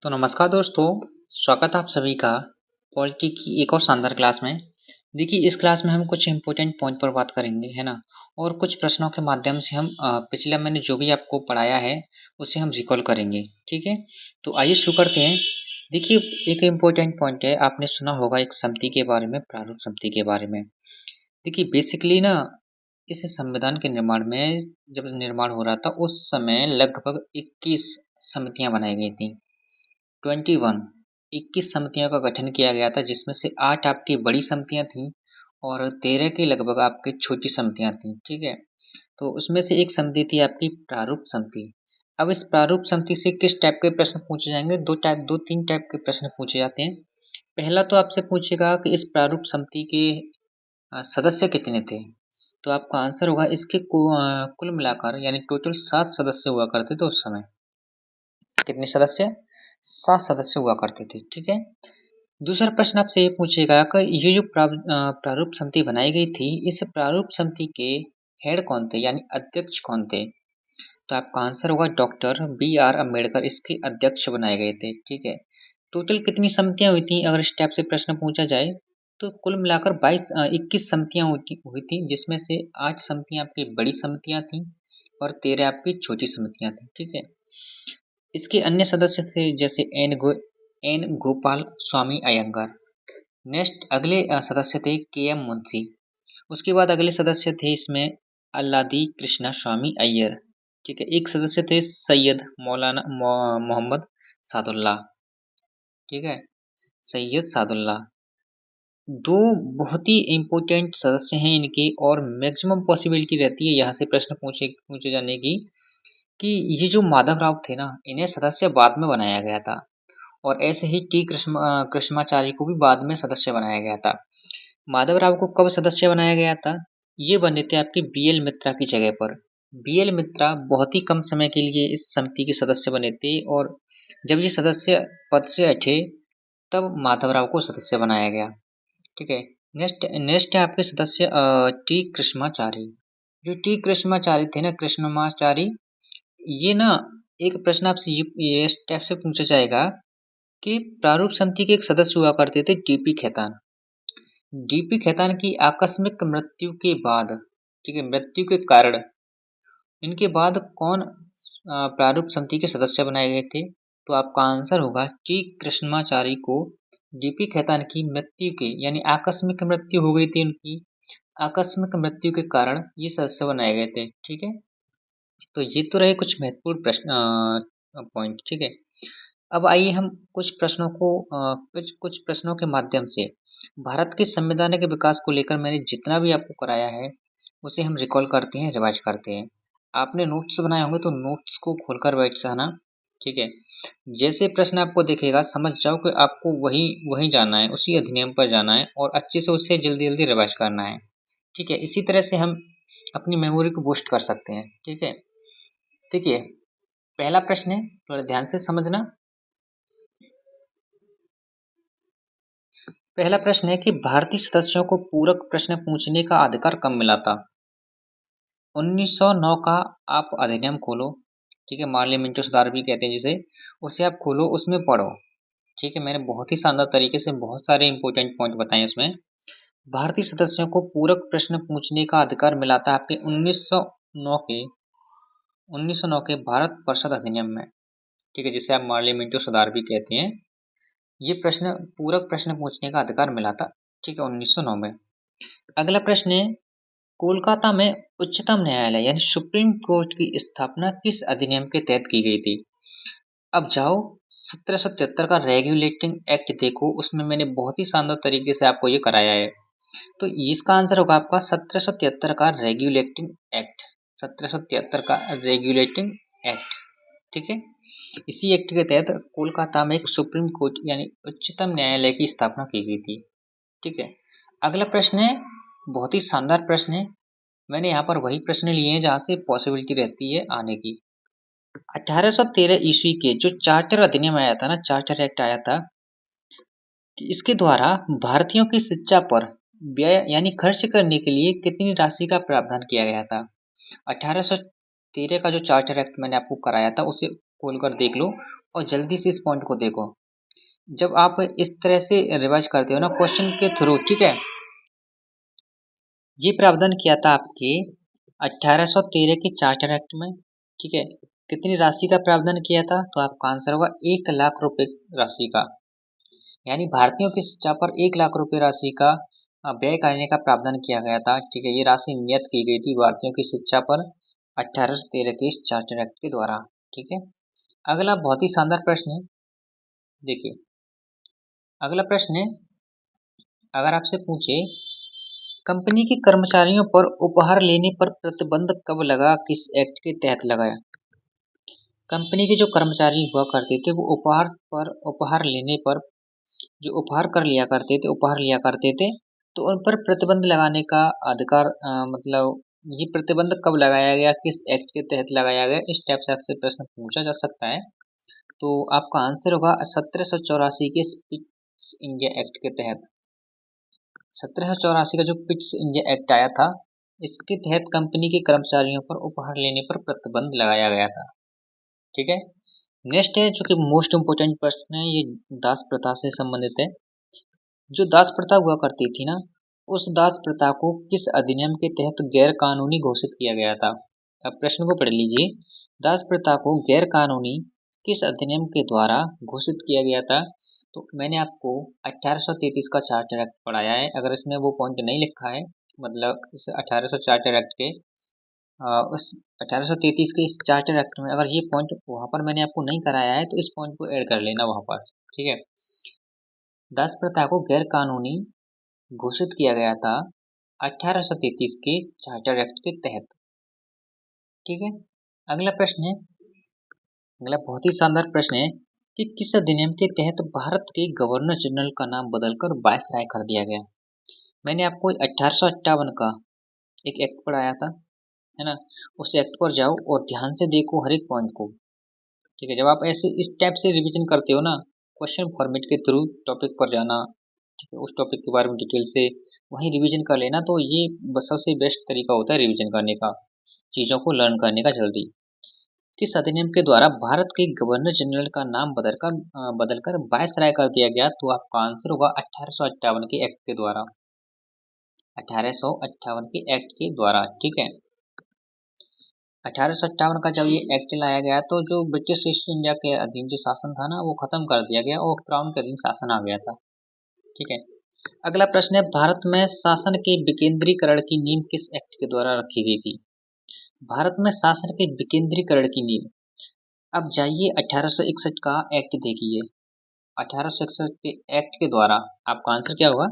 तो नमस्कार दोस्तों, स्वागत है आप सभी का पॉलिटी की एक और शानदार क्लास में। देखिए इस क्लास में हम कुछ इम्पोर्टेंट पॉइंट पर बात करेंगे, है ना? और कुछ प्रश्नों के माध्यम से हम पिछला मैंने जो भी आपको पढ़ाया है उसे हम रिकॉल करेंगे, ठीक है? तो आइए शुरू करते हैं। देखिए एक इम्पोर्टेंट पॉइंट है, आपने सुना होगा एक समिति के बारे में, प्रारूप समिति के बारे में। देखिए बेसिकली ना इस संविधान के निर्माण में जब निर्माण हो रहा था उस समय लगभग 21 समितियां बनाई गई थी। 21 21 समितियों का गठन किया गया था, जिसमें से 8 आपकी बड़ी समितियां थीं और 13 की लगभग आपकी छोटी समितियां थीं, ठीक है? तो उसमें से एक समिति थी आपकी प्रारूप समिति। अब इस प्रारूप समिति से किस टाइप के प्रश्न पूछे जाएंगे? दो तीन टाइप के प्रश्न पूछे जाते हैं। पहला तो आपसे पूछेगा कि इस प्रारूप समिति के सदस्य कितने थे? तो आपका आंसर होगा इसके कुल मिलाकर यानी टोटल 7 सदस्य हुआ करते थे उस समय। कितने सदस्य? 7 सदस्य हुआ करते थे, ठीक है? दूसरा प्रश्न आपसे ये पूछेगा कि ये जो प्रारूप समिति बनाई गई थी, इस प्रारूप समिति के हेड कौन थे यानी अध्यक्ष कौन थे? तो आपका आंसर होगा डॉक्टर बी आर अम्बेडकर इसके अध्यक्ष बनाए गए थे, ठीक है? टोटल कितनी समितियां हुई थी अगर इस टाइप से प्रश्न पूछा जाए तो कुल मिलाकर 21 समितियां हुई थी, जिसमें से 8 समितियां आपकी बड़ी समितियां थी और 13 आपकी छोटी समितियां थी, ठीक है? इसके अन्य सदस्य थे जैसे एन गोपाल स्वामी अयंगार। नेक्स्ट अगले सदस्य थे के एम मुंशी। उसके बाद अगले सदस्य थे इसमें अल्लादी कृष्णा स्वामी अय्यर, ठीक है? एक सदस्य थे सैयद मौलाना मोहम्मद सादुल्लाह, ठीक है? सैयद सादुल्लाह। दो बहुत ही इम्पोर्टेंट सदस्य हैं इनके और मैक्सिमम पॉसिबिलिटी रहती है यहाँ से प्रश्न पूछे पूछे जाने की कि ये जो माधव राव थे ना, इन्हें सदस्य बाद में बनाया गया था और ऐसे ही कृष्णाचार्य को भी बाद में सदस्य बनाया गया था। माधव राव को कब सदस्य बनाया गया था? ये बने थे आपके बीएल मित्रा की जगह पर। बीएल मित्रा बहुत ही कम समय के लिए इस समिति के सदस्य बने थे और जब ये सदस्य पद से हटे तब माधव राव को सदस्य बनाया गया, ठीक है? नेक्स्ट नेक्स्ट है आपके सदस्य टी कृष्णाचारी। जो टी कृष्णाचारी थे ना, कृष्णमाचारी, ये ना एक प्रश्न आपसे ये इस टाइप से पूछा जाएगा कि प्रारूप समिति के एक सदस्य हुआ करते थे डीपी खेतान। डीपी खेतान की आकस्मिक मृत्यु के बाद, ठीक है, मृत्यु के कारण इनके बाद कौन प्रारूप समिति के सदस्य बनाए गए थे? तो आपका आंसर होगा टी कृष्णमाचारी को डीपी खेतान की मृत्यु के यानी आकस्मिक मृत्यु हो गई थी उनकी, आकस्मिक मृत्यु के कारण ये सदस्य बनाए गए थे, ठीक है? तो ये तो रहे कुछ महत्वपूर्ण प्रश्न पॉइंट, ठीक है? अब आइए हम कुछ प्रश्नों को कुछ प्रश्नों के माध्यम से भारत के संविधान के विकास को लेकर मैंने जितना भी आपको कराया है उसे हम रिकॉल करते हैं, रिवाइज करते हैं। आपने नोट्स बनाए होंगे तो नोट्स को खोलकर बैठ जाना, ठीक है? जैसे प्रश्न आपको दिखेगा समझ जाओ कि आपको वही वही जाना है, उसी अधिनियम पर जाना है और अच्छे से उसे जल्दी जल्दी रिवाइज करना है, ठीक है? इसी तरह से हम अपनी मेमोरी को बूस्ट कर सकते हैं, ठीक है? देखिए पहला प्रश्न है, थोड़ा ध्यान से समझना। पहला प्रश्न है कि भारतीय सदस्यों को पूरक प्रश्न पूछने का अधिकार कब मिला था? 1909 का आप अधिनियम खोलो, ठीक है? पार्लियामेंट्री सुधार भी कहते हैं जिसे, उसे आप खोलो, उसमें पढ़ो, ठीक है? मैंने बहुत ही शानदार तरीके से बहुत सारे इंपॉर्टेंट पॉइंट बताए इसमें। भारतीय सदस्यों को पूरक प्रश्न पूछने का अधिकार मिला था आपके 1909 के भारत परिषद अधिनियम में, ठीक है? जिसे आप पार्लियामेंट्री सुधार भी कहते हैं। ये प्रश्न पूरक प्रश्न पूछने का अधिकार मिला था, ठीक है, 1909 में। अगला प्रश्न है कोलकाता में उच्चतम न्यायालय यानी सुप्रीम कोर्ट की स्थापना किस अधिनियम के तहत की गई थी? अब जाओ 1773 का रेगुलेटिंग एक्ट देखो, उसमें मैंने बहुत ही शानदार तरीके से आपको ये कराया है। तो इसका आंसर होगा आपका 1773 का रेगुलेटिंग एक्ट, 1773 का रेगुलेटिंग एक्ट, ठीक है? इसी एक्ट के तहत कोलकाता में एक सुप्रीम कोर्ट यानी उच्चतम न्यायालय की स्थापना की गई थी, ठीक है? अगला प्रश्न है बहुत ही शानदार प्रश्न है, मैंने यहाँ पर वही प्रश्न लिए हैं जहाँ से पॉसिबिलिटी रहती है आने की। 1813 ईस्वी के जो चार्टर अधिनियम आया था ना, चार्टर एक्ट आया था, कि इसके द्वारा भारतीयों की शिक्षा पर व्यय यानी खर्च करने के लिए कितनी राशि का प्रावधान किया गया था? 1813 का जो चार्टर एक्ट मैंने आपको कराया था उसे खोलकर देख लो, और जल्दी से इस पॉइंट को देखो। जब आप इस तरह से रिवाइज करते हो ना क्वेश्चन के थ्रू, ठीक है, ये प्रावधान किया था आपके 1813 के चार्टर एक्ट में, ठीक है। कितनी राशि का प्रावधान किया था? तो आपका आंसर होगा 1 लाख रुपए राशि का, यानी भारतीयों की शिक्षा पर 1 लाख रुपए राशि का व्यय करने का प्रावधान किया गया था, ठीक है। ये राशि नियत की गई थी भारतीयों की शिक्षा पर 1813 के इस चार्टर एक्ट के द्वारा, ठीक है। अगला बहुत ही शानदार प्रश्न है, देखिए अगला प्रश्न है, अगर आपसे पूछे कंपनी के कर्मचारियों पर उपहार लेने पर प्रतिबंध कब लगा, किस एक्ट के तहत लगाया? कंपनी के जो कर्मचारी हुआ करते थे वो उपहार लेने पर जो उपहार कर लिया करते थे उपहार लिया करते थे, तो उन पर प्रतिबंध लगाने का अधिकार मतलब ये प्रतिबंध कब लगाया गया, किस एक्ट के तहत लगाया गया, इस टाइप से आपसे प्रश्न पूछा जा सकता है। तो आपका आंसर होगा 1784 के पिट्स इंडिया एक्ट के तहत। 1784 का जो पिट्स इंडिया एक्ट आया था, इसके तहत कंपनी के कर्मचारियों पर उपहार लेने पर प्रतिबंध लगाया गया था, ठीक है। नेक्स्ट है जो कि मोस्ट इम्पोर्टेंट प्रश्न है, ये दास प्रथा से संबंधित है। जो दास प्रथा हुआ करती थी ना, उस दास प्रथा को किस अधिनियम के तहत गैर कानूनी घोषित किया गया था? अब प्रश्न को पढ़ लीजिए। दास प्रथा को गैर कानूनी किस अधिनियम के द्वारा घोषित किया गया था? तो मैंने आपको 1833 का चार्टर एक्ट पढ़ाया है, अगर इसमें वो पॉइंट नहीं लिखा है, मतलब इस 1800 चार्टर एक्ट के उस 1833 के इस चार्टर एक्ट में अगर ये पॉइंट वहाँ पर मैंने आपको नहीं कराया है, तो इस पॉइंट को ऐड कर लेना वहाँ पर, ठीक है। दास प्रथा को गैर कानूनी घोषित किया गया था 1833 के चार्टर एक्ट के तहत, ठीक है। अगला प्रश्न है, अगला बहुत ही शानदार प्रश्न है कि किस अधिनियम के तहत भारत के गवर्नर जनरल का नाम बदलकर वायसराय कर दिया गया? मैंने आपको 1858 का एक एक्ट पढ़ाया था, है ना। उस एक्ट पर जाओ और ध्यान से देखो हर एक पॉइंट को, ठीक है। जब आप ऐसे इस टाइप से रिवीजन करते हो ना, क्वेश्चन फॉर्मेट के थ्रू टॉपिक पर जाना, ठीक है, उस टॉपिक के बारे में डिटेल से वहीं रिवीजन कर लेना, तो ये सबसे बेस्ट तरीका होता है रिवीजन करने का, चीज़ों को लर्न करने का जल्दी। किस अधिनियम के द्वारा भारत के गवर्नर जनरल का नाम बदलकर वायसराय कर दिया गया? तो आपका आंसर होगा 1858 के एक्ट के द्वारा, 1858 के एक्ट के द्वारा, ठीक है। 1857 का जब ये एक्ट लाया गया, तो जो ब्रिटिश ईस्ट इंडिया के अधीन जो शासन था ना, वो खत्म कर दिया गया और क्राउन के अधीन शासन आ गया था, ठीक है। अगला प्रश्न है, भारत में शासन के विकेंद्रीकरण की नींव किस एक्ट के द्वारा रखी गई थी? भारत में शासन के विकेंद्रीकरण की नींव, अब जाइए 1861 का एक्ट देखिए। 1861 के एक्ट के द्वारा आपका आंसर क्या होगा?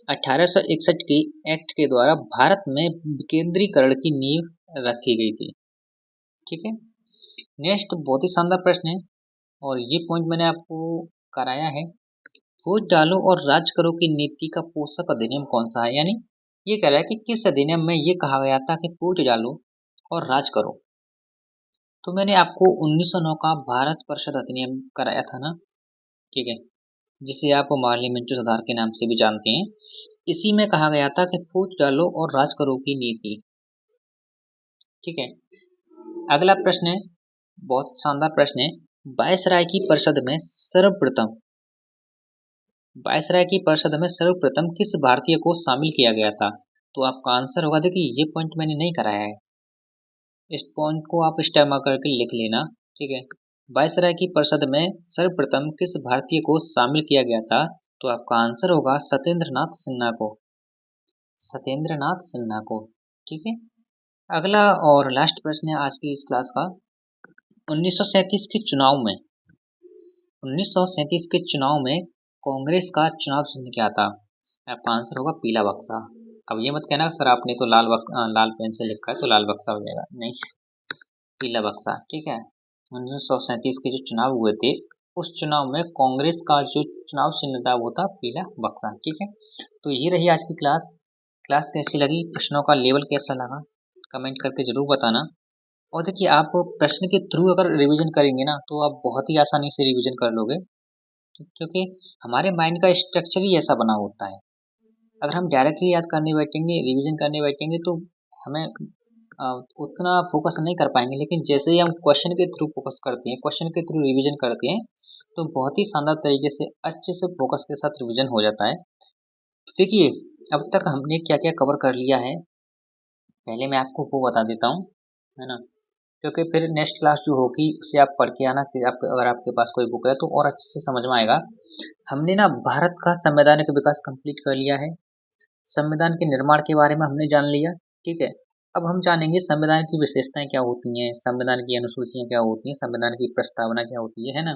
1861 के एक्ट के द्वारा भारत में विकेंद्रीकरण की नींव रखी गई थी, ठीक है। नेक्स्ट बहुत ही शानदार प्रश्न है, और ये पॉइंट मैंने आपको कराया है। वोट डालो और राज करो की नीति का पोषक अधिनियम कौन सा है? यानी ये कह रहा है कि किस अधिनियम में ये कहा गया था कि वोट डालो और राज करो। तो मैंने आपको 1909 का भारत परिषद अधिनियम कराया था ना, ठीक है, जिसे आप पार्लियामेंट्री सुधार के नाम से भी जानते हैं। इसी में कहा गया था कि वोट डालो और राज करो की नीति, ठीक है। अगला प्रश्न है, बहुत शानदार प्रश्न है, वायसराय की परिषद में सर्वप्रथम वायसराय की परिषद में सर्वप्रथम किस भारतीय को शामिल किया गया था? तो आपका आंसर होगा, देखिए ये पॉइंट मैंने नहीं कराया है, इस पॉइंट को आप स्टेम करके लिख लेना, ठीक है। वायसराय की परिषद में सर्वप्रथम किस भारतीय को शामिल किया गया था? तो आपका आंसर होगा सत्येंद्रनाथ सिन्हा को, ठीक है। अगला और लास्ट प्रश्न है आज की इस क्लास का। 1937 के चुनाव में 1937 के चुनाव में कांग्रेस का चुनाव चिन्ह क्या था? आपका आंसर होगा पीला बक्सा। अब ये मत कहना सर आपने तो लाल पेन से लिखा है तो लाल बक्सा हो जाएगा, नहीं, पीला बक्सा, ठीक है। 1937 के जो चुनाव हुए थे, उस चुनाव में कांग्रेस का जो चुनाव चिन्ह था वो था पीला बक्सा, ठीक है। तो ये रही आज की क्लास। क्लास कैसी लगी, प्रश्नों का लेवल कैसा लगा, कमेंट करके जरूर बताना। और देखिए आप प्रश्न के थ्रू अगर रिवीजन करेंगे ना, तो आप बहुत ही आसानी से रिवीजन कर लोगे, क्योंकि हमारे माइंड का स्ट्रक्चर ही ऐसा बना होता है। अगर हम डायरेक्टली याद करने बैठेंगे, रिवीजन करने बैठेंगे, तो हमें उतना फोकस नहीं कर पाएंगे, लेकिन जैसे ही हम क्वेश्चन के थ्रू फोकस करते हैं, क्वेश्चन के थ्रू रिवीजन करते हैं, तो बहुत ही शानदार तरीके से अच्छे से फोकस के साथ रिवीजन हो जाता है। तो देखिए, अब तक हमने क्या क्या कवर कर लिया है, पहले मैं आपको वो बता देता हूँ, है ना। क्योंकि फिर नेक्स्ट क्लास जो होगी उसे आप पढ़ के आना कि आप, अगर आपके पास कोई बुक है तो और अच्छे से समझ में आएगा। हमने ना भारत का संवैधानिक विकास कंप्लीट कर लिया है, संविधान के निर्माण के बारे में हमने जान लिया, ठीक है। अब हम जानेंगे संविधान की विशेषताएं क्या होती हैं, संविधान की अनुसूचियां क्या होती हैं, संविधान की प्रस्तावना क्या होती है ना।